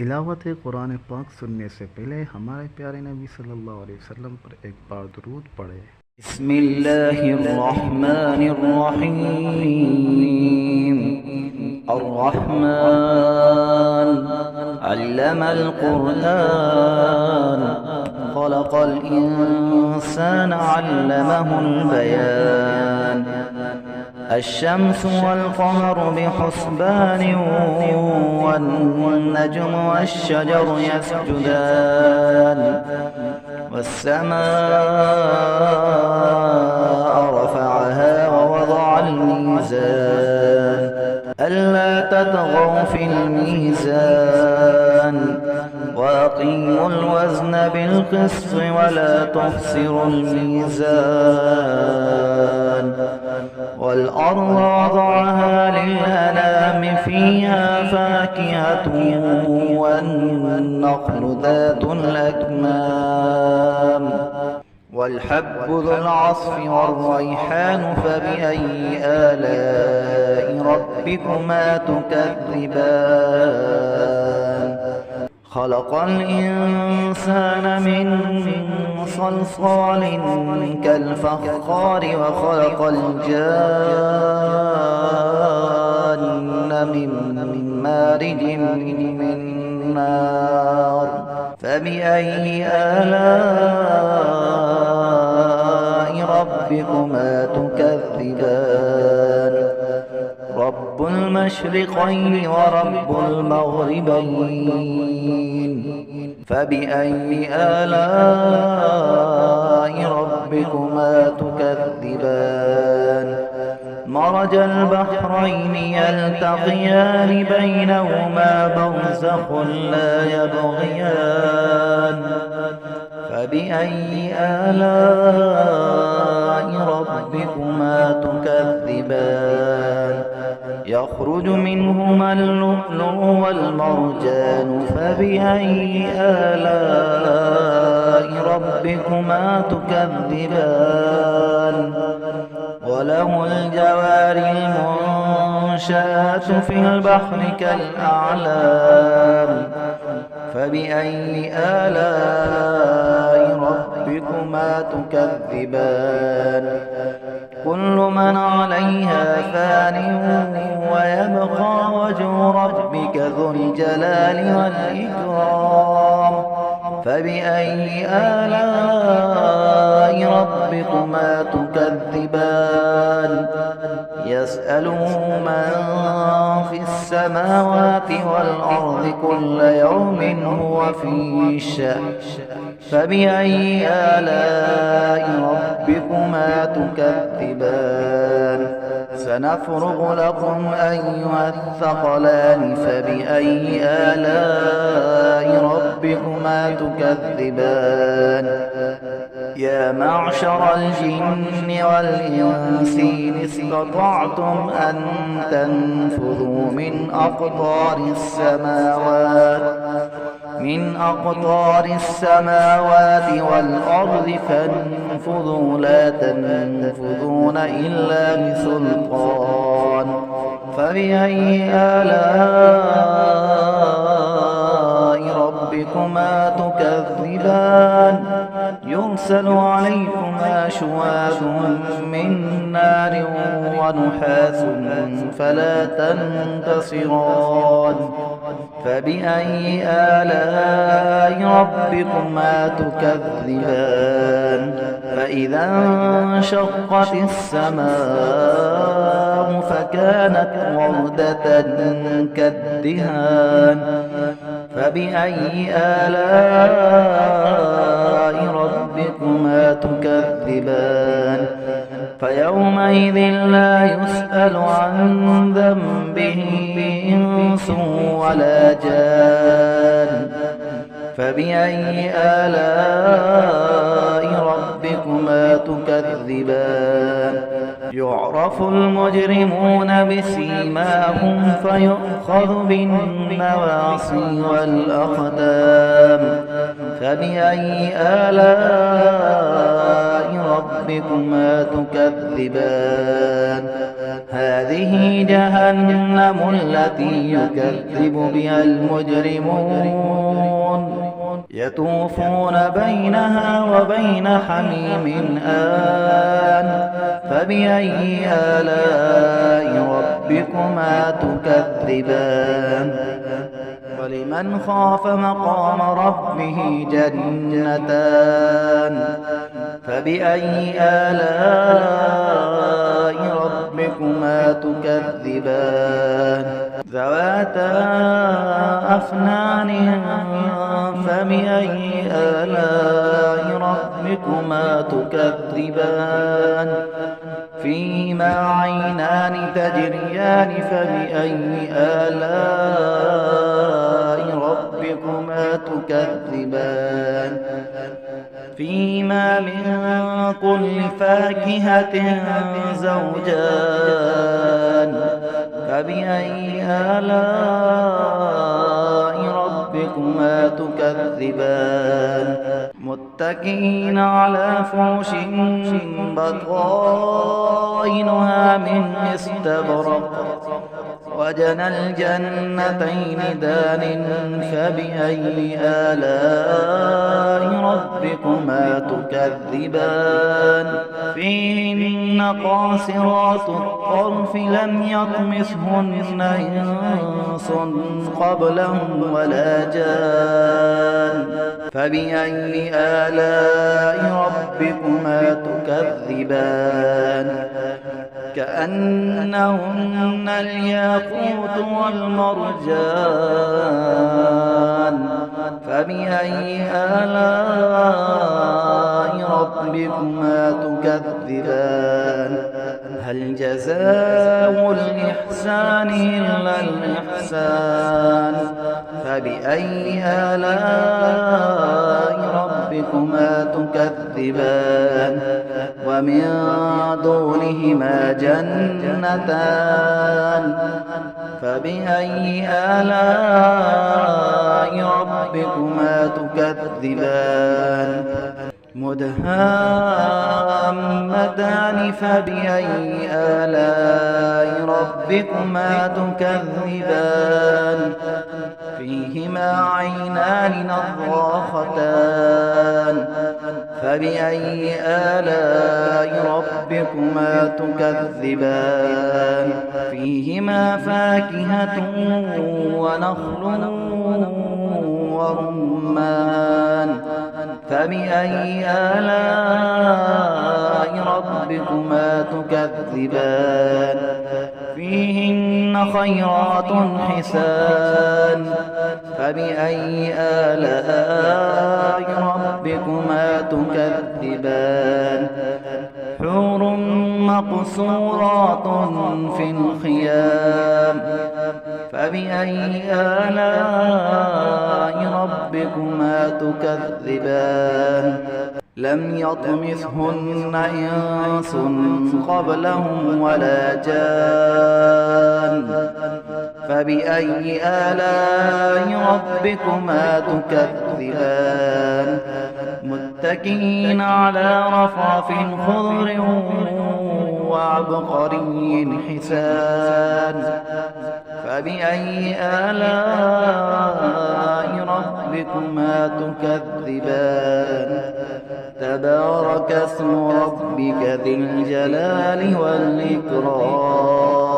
तिलावत कुरान पाक सुनने से पहले हमारे प्यारे नबी सल्लल्लाहु अलैहि वसल्लम पर एक बार दुरूद पढ़े। बिस्मिल्लाहिर्रहमानिर्रहीम। अर्रहमान अल्लमल कुरआन खलक़ल इंसान अल्लमहुल बयान। الشمس والقمر بحسبان والنجم والشجر يسجدان والسماء رفعها ووضع الميزان ألا تطغوا في الميزان وأقيموا الوزن بالقسط ولا تخسروا الميزان والأرض وضعها للأنام فيها فاكهة والنخل ذات الأكمام والحب ذو العصف والريحان فبأي آلاء ربكما تكذبان خلق الإنسان من صلصال كالفخار وخلق الجان من مارج من نار فبأي آلاء ربكما تكذبان رب المشرقين ورب المغربين فبأي آلاء ربكما تكذبان مرج البحرين يلتقيان بينهما برزخ لا يبغيان فبأي آلاء ربكما تكذبان يخرج منهما اللؤلؤ والمرجان فبأي آلاء ربكما تكذبان وله الجوار المنشآت في البحر كالأعلام فبأي آلاء ربكما تكذبان كل من عليها فان ويبقى وجه ربك ذو الجلال والإكرام فبأي آلاء ربكما تكذبان يسأله من في السماوات والأرض كل يوم هو في شأن فبأي آلاء ربكما تكذبان سنفرغ لكم أيها الثقلان فبأي آلاء ربكما تكذبان يا معشر الجن والإنس إن استطعتم أن تنفذوا من أقطار السماوات والأرض فانفذوا لا تنفذون إلا بسلطان فبأي آلاء ربكما تكذبان يرسل عليكما شواظ من نار ونحاس فلا تنتصران فبأي آلاء ربكما تكذبان فإذا انشقت السماء فكانت وردة كالدهان فبأي آلاء ربكما تكذبان فيومئذ لا يسأل عن ذنبه إنس ولا جان فبأي آلاء ربكما تكذبان يعرف المجرمون بسيماهم فيؤخذ بالنواصي والأقدام فبأي آلاء ربكما تكذبان هذه جهنم التي يكذب بها المجرمون يطوفون بينها وبين حميم آن فبأي آلاء ربكما تكذبان ولمن خاف مقام ربه جنتان فبأي آلاء ربكما تكذبان ذواتا أفنان فبأي آلاء ربكما تكذبان فيهما عينان تجريان فبأي آلاء ربكما تكذبان فيهما من كل فاكهة زوجان فبأي آلاء ربكما تكذبان متكئين على فرش بطائنها من استبرق وجنى الجنتين دان فبأي آلاء ربكما تكذبان فيهن قاصرات الطرف لم يطمثهن إنس قبلهم ولا جان فبأي آلاء ربكما تكذبان كأنهن الياقوت والمرجان فبأي آلاء ربكما تكذبان هل جزاء الإحسان إلا الإحسان فبأي آلاء ربكما تكذبان ومن دونهما جنتان فبأي آلاء ربكما تكذبان مدهامتان فبأي آلاء ربكما تكذبان فيهما عينان نضاختان فبأي آلاء ربكما تكذبان فيهما فاكهة ونخل ورمان فبأي آلاء ربكما تكذبان فيهن خيرات حسان فبأي آلاء ربكما تكذبان حور مقصورات في الخيام فبأي آلاء ربكما تكذبان لم يطمثهن إنس قبلهم ولا جان فبأي آلاء ربكما تكذبان متكئين على رفرف خضر وعبقري حسان فبأي آلاء ربكما تكذبان تبارك اسم ربك ذي الجلال والإكرام